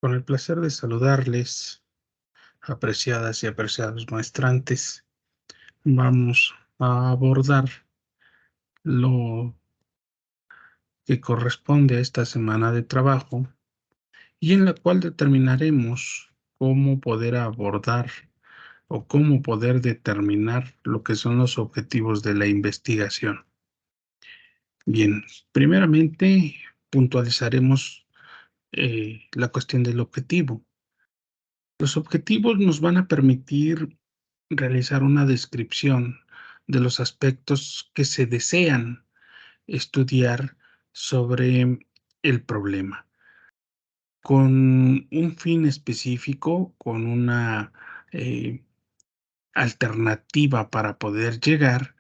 Con el placer de saludarles, apreciadas y apreciados muestrantes, vamos a abordar lo que corresponde a esta semana de trabajo y en la cual determinaremos cómo poder abordar o cómo poder determinar lo que son los objetivos de la investigación. Bien, primeramente puntualizaremos la cuestión del objetivo. Los objetivos nos van a permitir realizar una descripción de los aspectos que se desean estudiar sobre el problema, con un fin específico, con una eh, alternativa para poder llegar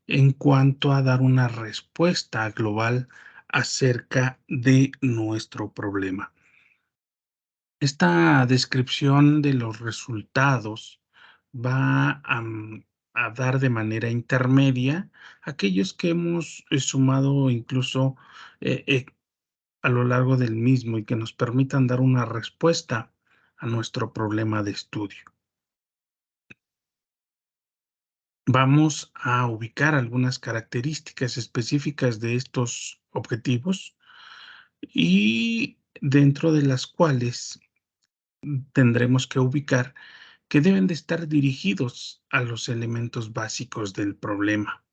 en cuanto a dar una respuesta global acerca de nuestro problema. Esta descripción de los resultados va a dar de manera intermedia aquellos que hemos sumado incluso a lo largo del mismo y que nos permitan dar una respuesta a nuestro problema de estudio. Vamos a ubicar algunas características específicas de estos objetivos y dentro de las cuales tendremos que ubicar que deben de estar dirigidos a los elementos básicos del problema.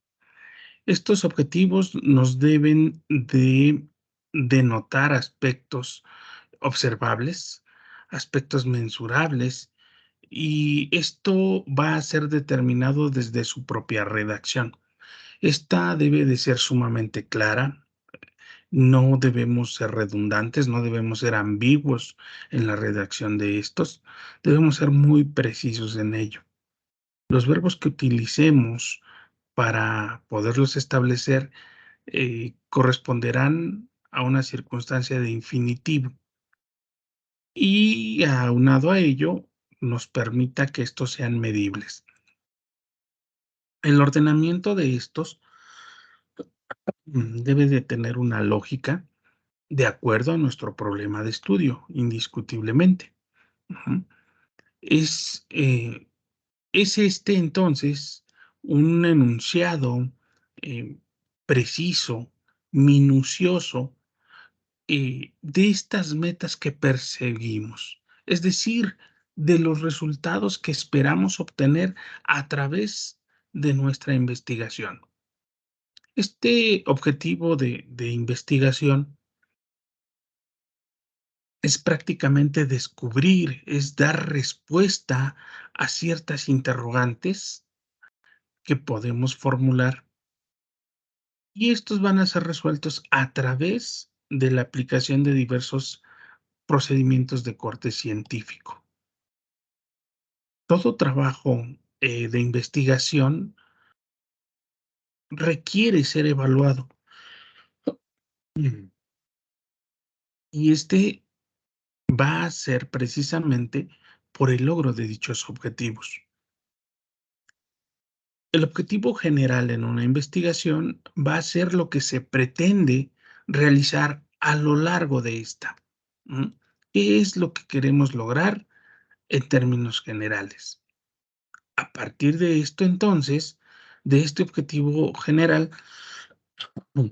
Estos objetivos nos deben de denotar aspectos observables, aspectos mensurables, y esto va a ser determinado desde su propia redacción. Esta debe de ser sumamente clara, no debemos ser redundantes, no debemos ser ambiguos en la redacción de estos, debemos ser muy precisos en ello. Los verbos que utilicemos para poderlos establecer corresponderán a una circunstancia de infinitivo y aunado a ello nos permita que estos sean medibles. El ordenamiento de estos debe de tener una lógica de acuerdo a nuestro problema de estudio, indiscutiblemente. Ujú. Es, eh, es este entonces un enunciado eh, preciso, minucioso, de estas metas que perseguimos, es decir, de los resultados que esperamos obtener a través de nuestra investigación. Este objetivo de investigación es prácticamente descubrir, es dar respuesta a ciertas interrogantes que podemos formular y estos van a ser resueltos a través de la aplicación de diversos procedimientos de corte científico. Todo trabajo de investigación requiere ser evaluado. Mm. Y este va a ser precisamente por el logro de dichos objetivos. El objetivo general en una investigación va a ser lo que se pretende realizar a lo largo de esta. ¿Mm? ¿Qué es lo que queremos lograr en términos generales? A partir de esto, entonces, de este objetivo general, mm,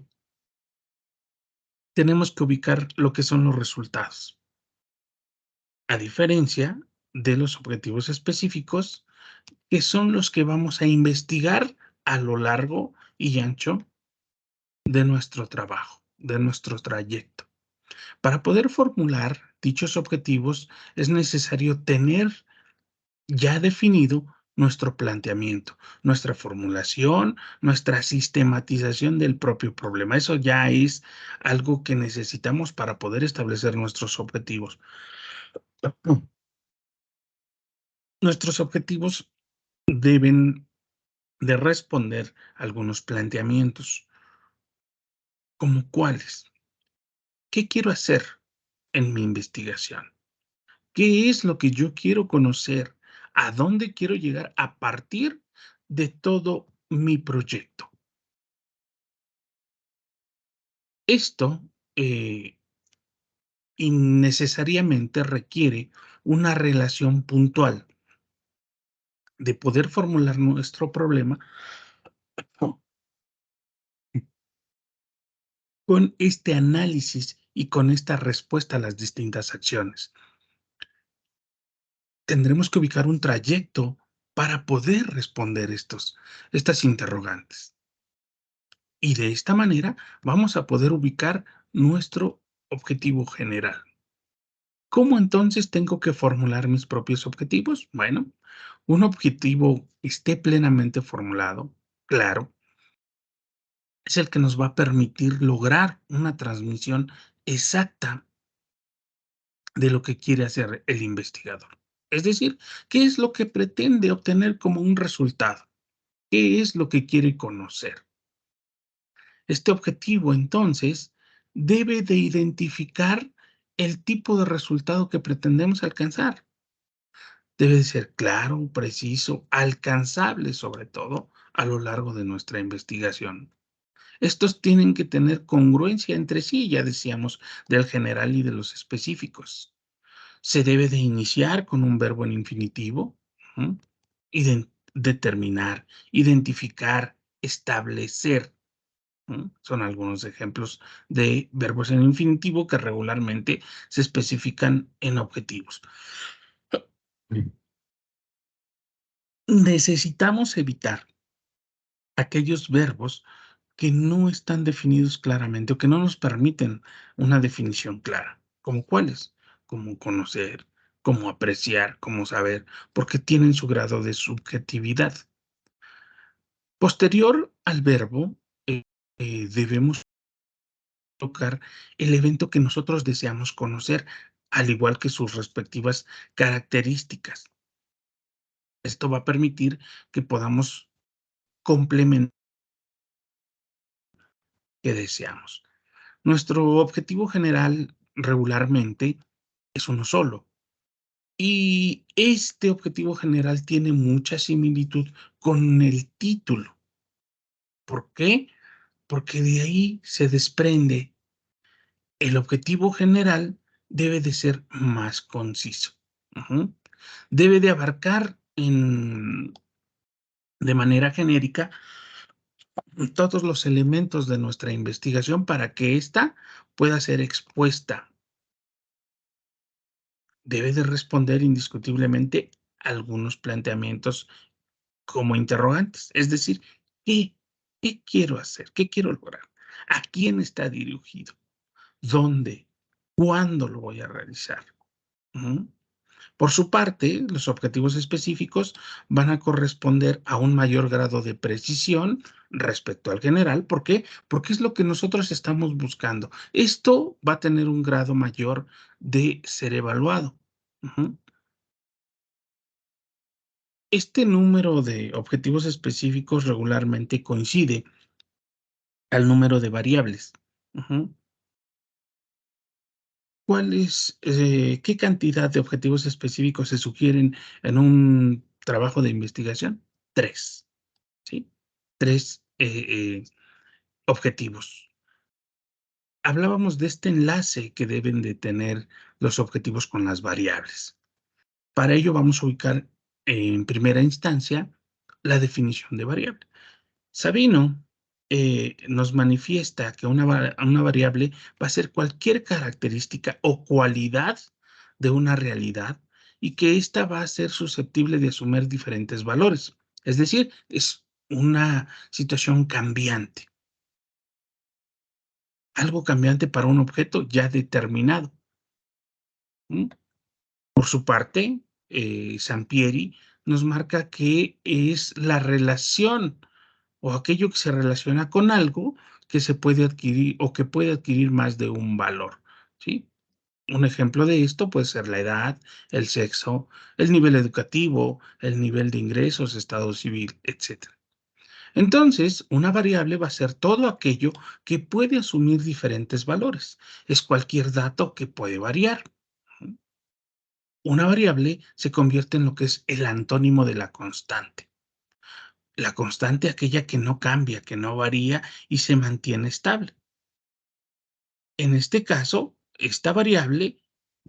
tenemos que ubicar lo que son los resultados. A diferencia de los objetivos específicos, que son los que vamos a investigar a lo largo y ancho de nuestro trabajo, de nuestro trayecto. Para poder formular dichos objetivos es necesario tener ya definido nuestro planteamiento, nuestra formulación, nuestra sistematización del propio problema. Eso ya es algo que necesitamos para poder establecer nuestros objetivos. Nuestros objetivos deben de responder a algunos planteamientos, como cuáles. ¿Qué quiero hacer en mi investigación? ¿Qué es lo que yo quiero conocer? ¿A dónde quiero llegar a partir de todo mi proyecto? Esto, eh, y necesariamente requiere una relación puntual de poder formular nuestro problema con este análisis y con esta respuesta a las distintas acciones. Tendremos que ubicar un trayecto para poder responder estas interrogantes. Y de esta manera vamos a poder ubicar nuestro objetivo general. ¿Cómo entonces tengo que formular mis propios objetivos? Bueno, un objetivo que esté plenamente formulado, claro, es el que nos va a permitir lograr una transmisión exacta de lo que quiere hacer el investigador. Es decir, ¿qué es lo que pretende obtener como un resultado? ¿Qué es lo que quiere conocer? Este objetivo, entonces, debe de identificar el tipo de resultado que pretendemos alcanzar. Debe de ser claro, preciso, alcanzable, sobre todo, a lo largo de nuestra investigación. Estos tienen que tener congruencia entre sí, ya decíamos, del general y de los específicos. Se debe de iniciar con un verbo en infinitivo, ujú, determinar, identificar, establecer. Son algunos ejemplos de verbos en infinitivo que regularmente se especifican en objetivos. Necesitamos evitar aquellos verbos que no están definidos claramente o que no nos permiten una definición clara. ¿Como cuáles? Como conocer, como apreciar, como saber, porque tienen su grado de subjetividad. Posterior al verbo, debemos tocar el evento que nosotros deseamos conocer, al igual que sus respectivas características. Esto va a permitir que podamos complementar lo que deseamos. Nuestro objetivo general regularmente es uno solo. Y este objetivo general tiene mucha similitud con el título. ¿Por qué? Porque de ahí se desprende el objetivo general debe de ser más conciso. Ujú. Debe de abarcar de manera genérica todos los elementos de nuestra investigación para que ésta pueda ser expuesta. Debe de responder indiscutiblemente algunos planteamientos como interrogantes, es decir, ¿qué, qué quiero hacer? ¿Qué quiero lograr? ¿A quién está dirigido? ¿Dónde? ¿Cuándo lo voy a realizar? Ujú. Por su parte, los objetivos específicos van a corresponder a un mayor grado de precisión respecto al general. ¿Por qué? Porque es lo que nosotros estamos buscando. Esto va a tener un grado mayor de ser evaluado. Ujú. Este número de objetivos específicos regularmente coincide al número de variables. Ujú. ¿Qué cantidad de objetivos específicos se sugieren en un trabajo de investigación? 3. ¿Sí? 3 objetivos. Hablábamos de este enlace que deben de tener los objetivos con las variables. Para ello vamos a ubicar en primera instancia la definición de variable. Sabino nos manifiesta que una variable va a ser cualquier característica o cualidad de una realidad y que ésta va a ser susceptible de asumir diferentes valores. Es decir, es una situación cambiante, algo cambiante para un objeto ya determinado. ¿Mm? Por su parte, Sampieri nos marca que es la relación o aquello que se relaciona con algo que se puede adquirir o que puede adquirir más de un valor, ¿sí? Un ejemplo de esto puede ser la edad, el sexo, el nivel educativo, el nivel de ingresos, estado civil, etcétera. Entonces, una variable va a ser todo aquello que puede asumir diferentes valores. Es cualquier dato que puede variar. Una variable se convierte en lo que es el antónimo de la constante. La constante, aquella que no cambia, que no varía y se mantiene estable. En este caso, esta variable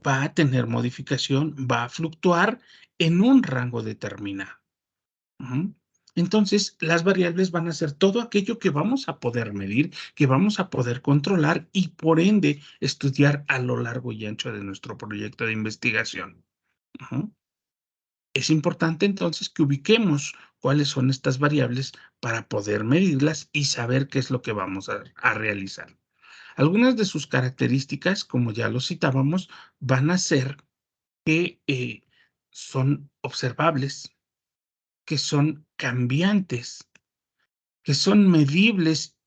va a tener modificación, va a fluctuar en un rango determinado. Ujú. Entonces, las variables van a ser todo aquello que vamos a poder medir, que vamos a poder controlar y, por ende, estudiar a lo largo y ancho de nuestro proyecto de investigación. Ujú. Es importante entonces que ubiquemos cuáles son estas variables para poder medirlas y saber qué es lo que vamos a realizar. Algunas de sus características, como ya lo citábamos, van a ser que son observables, que son cambiantes, que son medibles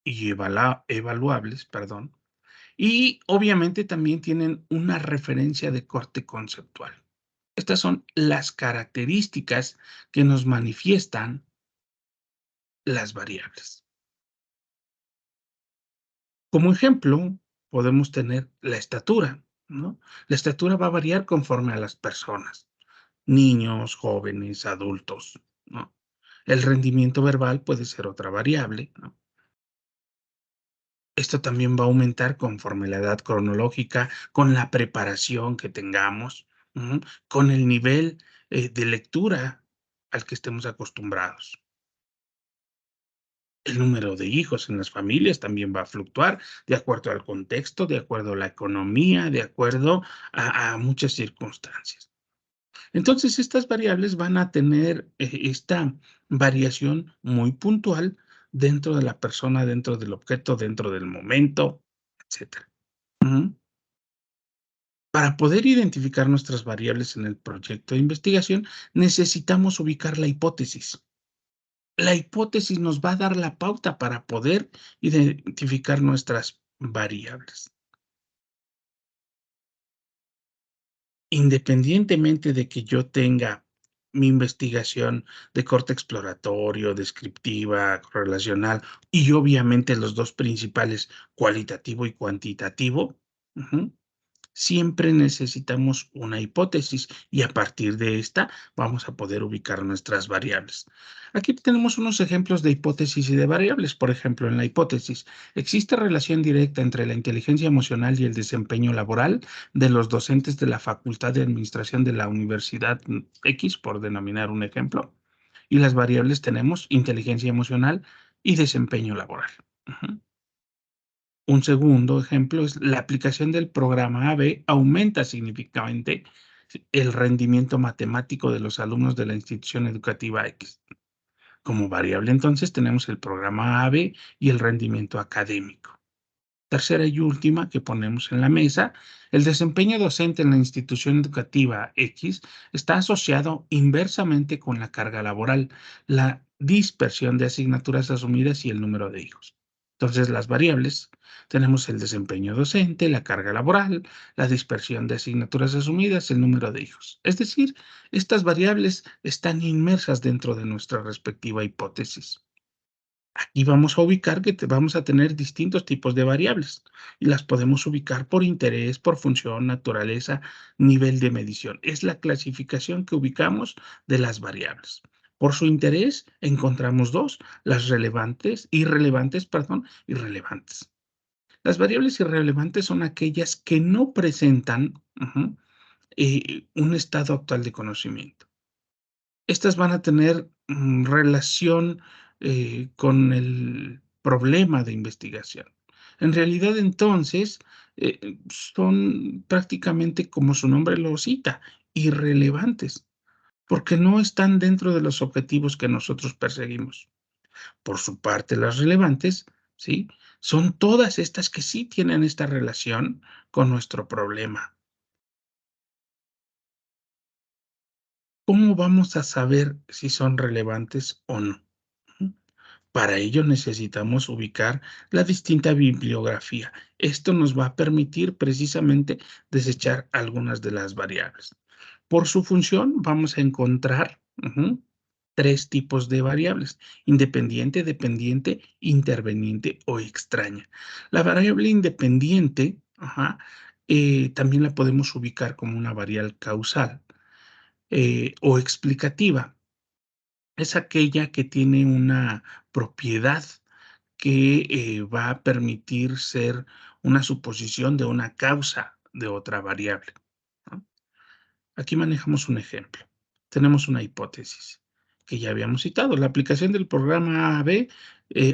y evaluables, perdón, y obviamente también tienen una referencia de corte conceptual. Estas son las características que nos manifiestan las variables. Como ejemplo, podemos tener la estatura, ¿no? La estatura va a variar conforme a las personas, niños, jóvenes, adultos, ¿no? El rendimiento verbal puede ser otra variable, ¿no? Esto también va a aumentar conforme la edad cronológica, con la preparación que tengamos, ujú, con el nivel, de lectura al que estemos acostumbrados. El número de hijos en las familias también va a fluctuar de acuerdo al contexto, de acuerdo a la economía, de acuerdo a muchas circunstancias. Entonces, estas variables van a tener esta variación muy puntual dentro de la persona, dentro del objeto, dentro del momento, etcétera. Ujú. Para poder identificar nuestras variables en el proyecto de investigación, necesitamos ubicar la hipótesis. La hipótesis nos va a dar la pauta para poder identificar nuestras variables. Independientemente de que yo tenga mi investigación de corte exploratorio, descriptiva, relacional y obviamente los 2 principales, cualitativo y cuantitativo, ujú, siempre necesitamos una hipótesis y a partir de esta vamos a poder ubicar nuestras variables. Aquí tenemos unos ejemplos de hipótesis y de variables. Por ejemplo, en la hipótesis, ¿existe relación directa entre la inteligencia emocional y el desempeño laboral de los docentes de la Facultad de Administración de la Universidad X, por denominar un ejemplo? Y las variables tenemos inteligencia emocional y desempeño laboral. Ujú. Un segundo ejemplo es la aplicación del programa AB aumenta significativamente el rendimiento matemático de los alumnos de la institución educativa X. Como variable, entonces, tenemos el programa AB y el rendimiento académico. Tercera y última que ponemos en la mesa, el desempeño docente en la institución educativa X está asociado inversamente con la carga laboral, la dispersión de asignaturas asumidas y el número de hijos. Entonces, las variables, tenemos el desempeño docente, la carga laboral, la dispersión de asignaturas asumidas, el número de hijos. Es decir, estas variables están inmersas dentro de nuestra respectiva hipótesis. Aquí vamos a ubicar que vamos a tener distintos tipos de variables y las podemos ubicar por interés, por función, naturaleza, nivel de medición. Es la clasificación que ubicamos de las variables. Por su interés encontramos dos, las relevantes, irrelevantes, perdón, irrelevantes. Las variables irrelevantes son aquellas que no presentan un estado actual de conocimiento. Estas van a tener, relación, con el problema de investigación. En realidad, entonces, son prácticamente, como su nombre lo cita, irrelevantes, porque no están dentro de los objetivos que nosotros perseguimos. Por su parte, las relevantes, ¿sí? Son todas estas que sí tienen esta relación con nuestro problema. ¿Cómo vamos a saber si son relevantes o no? Para ello necesitamos ubicar la distinta bibliografía. Esto nos va a permitir precisamente desechar algunas de las variables. Por su función vamos a encontrar tres tipos de variables: independiente, dependiente, interveniente o extraña. La variable independiente también la podemos ubicar como una variable causal o explicativa. Es aquella que tiene una propiedad que va a permitir ser una suposición de una causa de otra variable, ¿no? Aquí manejamos un ejemplo. Tenemos una hipótesis que ya habíamos citado. La aplicación del programa A-B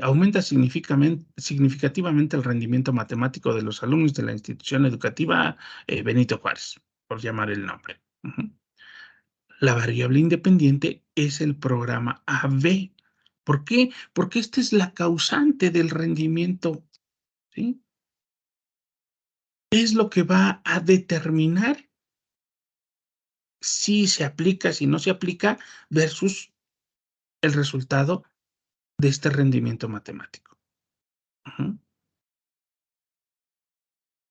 aumenta significativamente el rendimiento matemático de los alumnos de la institución educativa Benito Juárez, por llamar el nombre. Ujú. La variable independiente es el programa A-B. ¿Por qué? Porque esta es la causante del rendimiento, ¿sí? Es lo que va a determinar si se aplica, si no se aplica, versus el resultado de este rendimiento matemático. Ujú.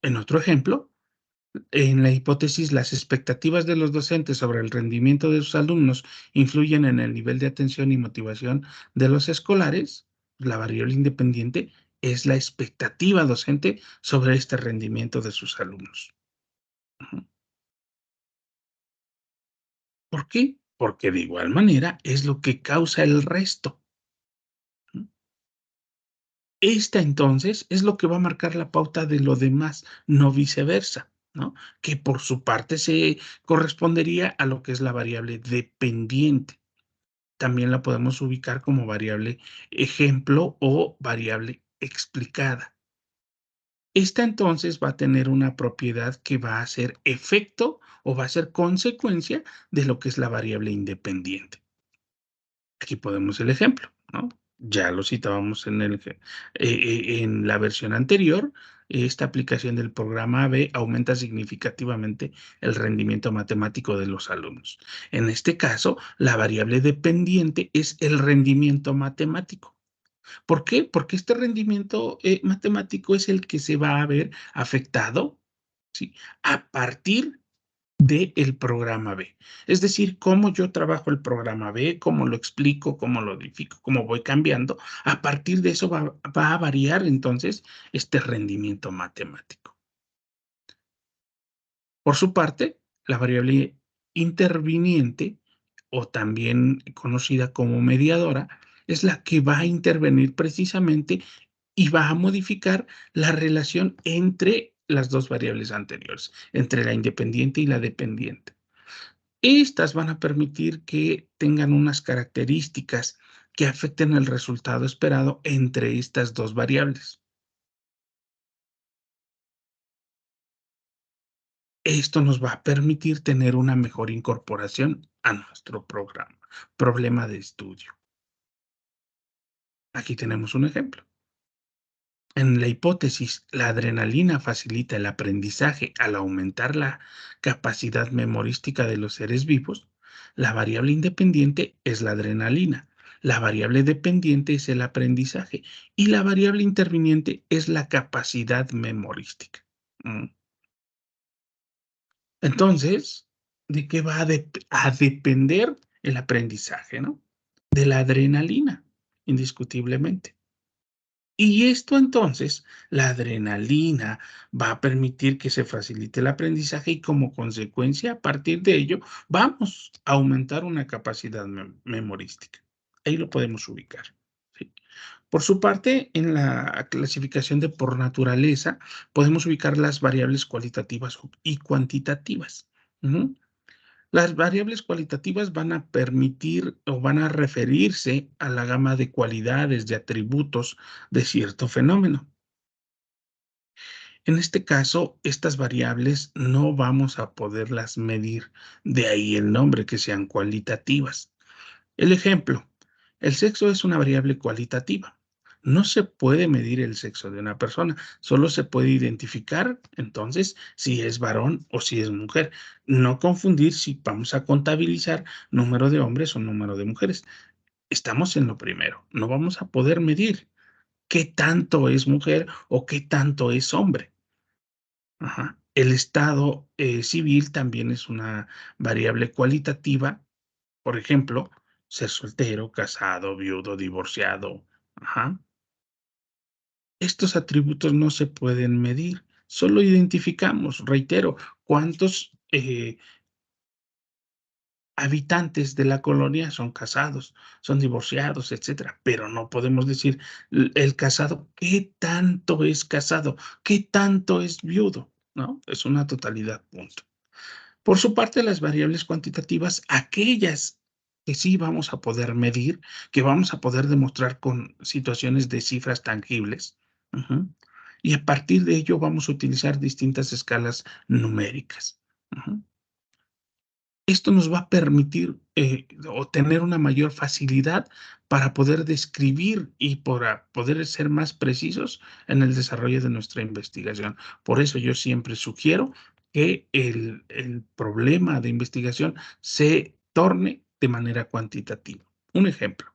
En otro ejemplo, en la hipótesis, las expectativas de los docentes sobre el rendimiento de sus alumnos influyen en el nivel de atención y motivación de los escolares. La variable independiente es la expectativa docente sobre este rendimiento de sus alumnos. Ujú. ¿Por qué? Porque de igual manera es lo que causa el resto. ¿Mm? Esta entonces es lo que va a marcar la pauta de lo demás, no viceversa, ¿no? Que por su parte se correspondería a lo que es la variable dependiente. También la podemos ubicar como variable ejemplo o variable explicada. Esta entonces va a tener una propiedad que va a ser efecto o va a ser consecuencia de lo que es la variable independiente. Aquí podemos el ejemplo, ¿no? Ya lo citábamos en la versión anterior. Esta aplicación del programa AB aumenta significativamente el rendimiento matemático de los alumnos. En este caso, la variable dependiente es el rendimiento matemático. ¿Por qué? Porque este rendimiento matemático es el que se va a ver afectado, ¿sí? A partir del programa B. Es decir, cómo yo trabajo el programa B, cómo lo explico, cómo lo edifico, cómo voy cambiando, a partir de eso va a variar entonces este rendimiento matemático. Por su parte, la variable interviniente, o también conocida como mediadora, es la que va a intervenir precisamente y va a modificar la relación entre las dos variables anteriores, entre la independiente y la dependiente. Estas van a permitir que tengan unas características que afecten el resultado esperado entre estas dos variables. Esto nos va a permitir tener una mejor incorporación a nuestro problema de estudio. Aquí tenemos un ejemplo. En la hipótesis, la adrenalina facilita el aprendizaje al aumentar la capacidad memorística de los seres vivos. La variable independiente es la adrenalina, la variable dependiente es el aprendizaje y la variable interviniente es la capacidad memorística. Mm. Entonces, ¿de qué va a depender el aprendizaje, no? De la adrenalina, indiscutiblemente. Y esto entonces, la adrenalina va a permitir que se facilite el aprendizaje y como consecuencia, a partir de ello, vamos a aumentar una capacidad memorística. Ahí lo podemos ubicar. ¿Sí? Por su parte, en la clasificación de por naturaleza, podemos ubicar las variables cualitativas y cuantitativas. Ujú. Las variables cualitativas van a permitir o van a referirse a la gama de cualidades, de atributos de cierto fenómeno. En este caso, estas variables no vamos a poderlas medir, de ahí el nombre, que sean cualitativas. El ejemplo, el sexo es una variable cualitativa. No se puede medir el sexo de una persona, solo se puede identificar entonces si es varón o si es mujer. No confundir si vamos a contabilizar número de hombres o número de mujeres. Estamos en lo primero, no vamos a poder medir qué tanto es mujer o qué tanto es hombre. Ajá. El estado civil también es una variable cualitativa. Por ejemplo, ser soltero, casado, viudo, divorciado. Ajá. Estos atributos no se pueden medir, solo identificamos, reitero, cuántos habitantes de la colonia son casados, son divorciados, etcétera, pero no podemos decir el casado, ¿qué tanto es casado? ¿Qué tanto es viudo? ¿No? Es una totalidad, punto. Por su parte, las variables cuantitativas, aquellas que sí vamos a poder medir, que vamos a poder demostrar con situaciones de cifras tangibles, ujú, y a partir de ello vamos a utilizar distintas escalas numéricas. Ujú. Esto nos va a permitir, o tener una mayor facilidad para poder describir y para poder ser más precisos en el desarrollo de nuestra investigación. Por eso yo siempre sugiero que el problema de investigación se torne de manera cuantitativa. Un ejemplo,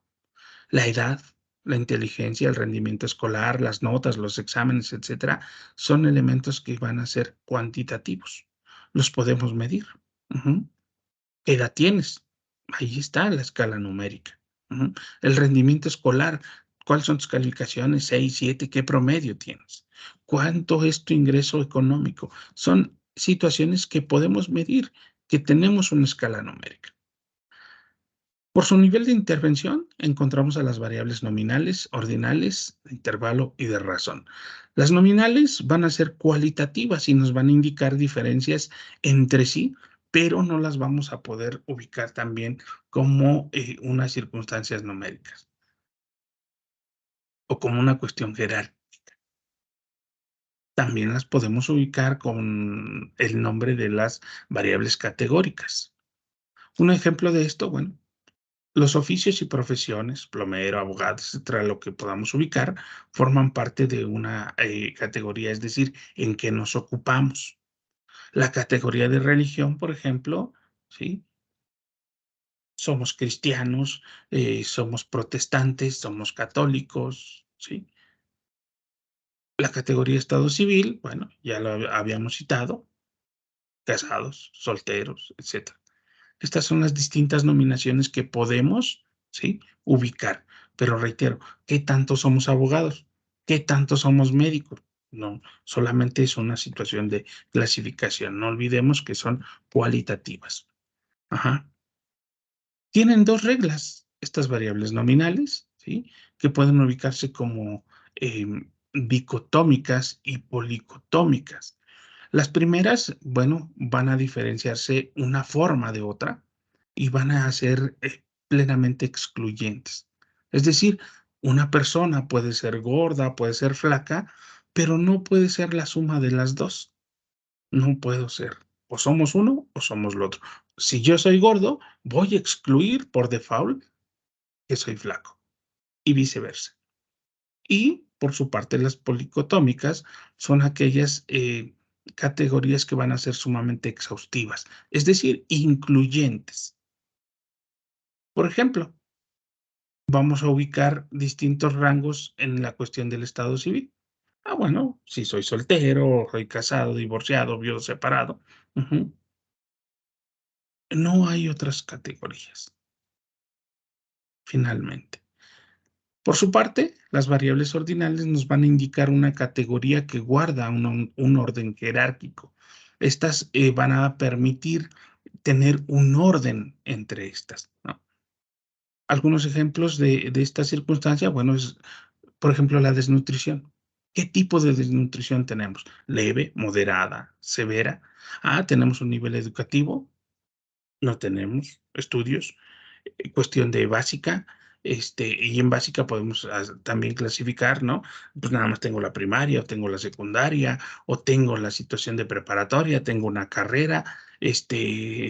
la edad, la inteligencia, el rendimiento escolar, las notas, los exámenes, etcétera, son elementos que van a ser cuantitativos. Los podemos medir. Ujú. ¿Qué edad tienes? Ahí está la escala numérica. Ujú. El rendimiento escolar, ¿cuáles son tus calificaciones? 6, 7, ¿qué promedio tienes? ¿Cuánto es tu ingreso económico? Son situaciones que podemos medir, que tenemos una escala numérica. Por su nivel de intervención, encontramos a las variables nominales, ordinales, de intervalo y de razón. Las nominales van a ser cualitativas y nos van a indicar diferencias entre sí, pero no las vamos a poder ubicar también como unas circunstancias numéricas o como una cuestión jerárquica. También las podemos ubicar con el nombre de las variables categóricas. Un ejemplo de esto, bueno, los oficios y profesiones, plomero, abogado, etcétera, lo que podamos ubicar, forman parte de una categoría, es decir, en que nos ocupamos. La categoría de religión, por ejemplo, ¿sí? Somos cristianos, somos protestantes, somos católicos, ¿sí? La categoría estado civil, bueno, ya lo habíamos citado, casados, solteros, etcétera. Estas son las distintas nominaciones que podemos, ¿sí?, ubicar. Pero reitero, ¿qué tanto somos abogados? ¿Qué tanto somos médicos? No, solamente es una situación de clasificación. No olvidemos que son cualitativas. Ajá. Tienen 2 reglas, estas variables nominales, ¿sí?, que pueden ubicarse como, dicotómicas y policotómicas. Las primeras, bueno, van a diferenciarse una forma de otra y van a ser plenamente excluyentes. Es decir, una persona puede ser gorda, puede ser flaca, pero no puede ser la suma de las dos. No puedo ser. O somos uno o somos lo otro. Si yo soy gordo, voy a excluir por default que soy flaco y viceversa. Y por su parte, las policotómicas son aquellas categorías que van a ser sumamente exhaustivas, es decir, incluyentes. Por ejemplo, vamos a ubicar distintos rangos en la cuestión del estado civil. Bueno, si soy soltero, soy casado, divorciado, viudo, separado, ujú, no hay otras categorías, finalmente. Por su parte, las variables ordinales nos van a indicar una categoría que guarda un orden jerárquico. Estas van a permitir tener un orden entre estas, ¿no? Algunos ejemplos de esta circunstancia, bueno, es, por ejemplo, la desnutrición. ¿Qué tipo de desnutrición tenemos? Leve, moderada, severa. Tenemos un nivel educativo, no tenemos estudios, cuestión de básica, y en básica podemos también clasificar, ¿no? Pues nada más tengo la primaria, o tengo la secundaria, o tengo la situación de preparatoria, tengo una carrera,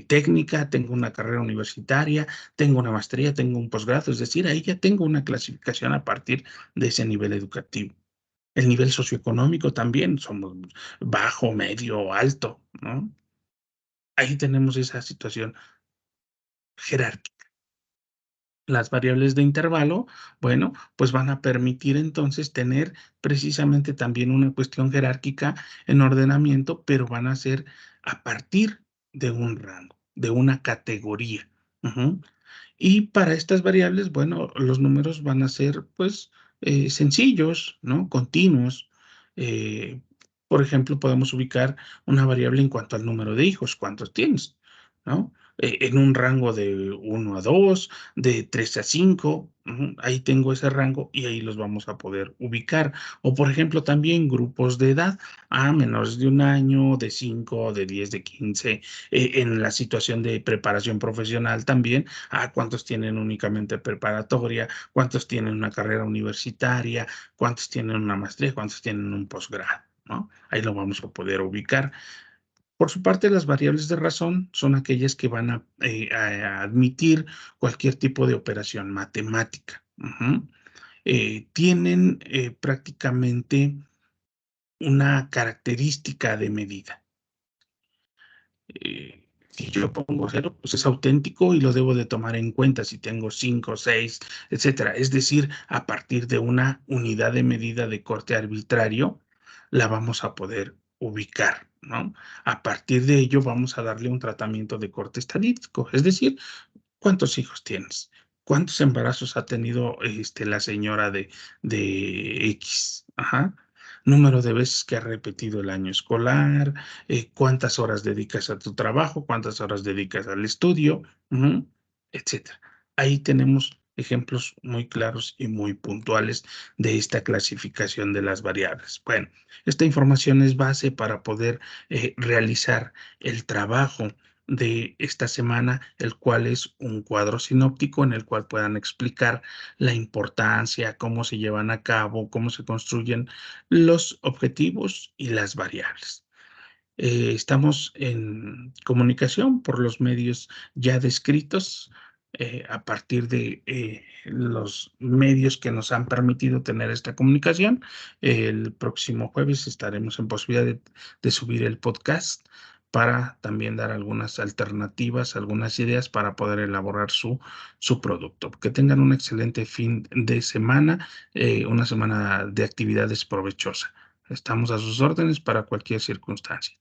técnica, tengo una carrera universitaria, tengo una maestría, tengo un posgrado, es decir, ahí ya tengo una clasificación a partir de ese nivel educativo. El nivel socioeconómico también, somos bajo, medio, alto, ¿no? Ahí tenemos esa situación jerárquica. Las variables de intervalo, bueno, pues van a permitir entonces tener precisamente también una cuestión jerárquica en ordenamiento, pero van a ser a partir de un rango, de una categoría. Ujú. Y para estas variables, bueno, los números van a ser, pues, sencillos, ¿no? Continuos. Eh, por ejemplo, podemos ubicar una variable en cuanto al número de hijos, ¿cuántos tienes? ¿No? en un rango de 1 a 2, de 3 a 5. Ahí tengo ese rango y ahí los vamos a poder ubicar. O, por ejemplo, también grupos de edad, a menores de 1 año, de 5, de 10, de 15, en la situación de preparación profesional también, a cuántos tienen únicamente preparatoria, cuántos tienen una carrera universitaria, cuántos tienen una maestría, cuántos tienen un posgrado, ¿no? Ahí lo vamos a poder ubicar. Por su parte, las variables de razón son aquellas que van a admitir cualquier tipo de operación matemática. Tienen prácticamente una característica de medida. Si yo pongo cero, pues es auténtico y lo debo de tomar en cuenta si tengo 5, 6, etcétera. Es decir, a partir de una unidad de medida de corte arbitrario, la vamos a poder ubicar, ¿no? A partir de ello, vamos a darle un tratamiento de corte estadístico, es decir, ¿cuántos hijos tienes? ¿Cuántos embarazos ha tenido la señora de X? Ajá. Número de veces que ha repetido el año escolar, cuántas horas dedicas a tu trabajo, cuántas horas dedicas al estudio, etcétera. Ahí tenemos ejemplos muy claros y muy puntuales de esta clasificación de las variables. Bueno, esta información es base para poder realizar el trabajo de esta semana, el cual es un cuadro sinóptico en el cual puedan explicar la importancia, cómo se llevan a cabo, cómo se construyen los objetivos y las variables. Estamos en comunicación por los medios ya descritos, a partir de los medios que nos han permitido tener esta comunicación. El próximo jueves estaremos en posibilidad de subir el podcast para también dar algunas alternativas, algunas ideas para poder elaborar su producto. Que tengan un excelente fin de semana, una semana de actividades provechosa. Estamos a sus órdenes para cualquier circunstancia.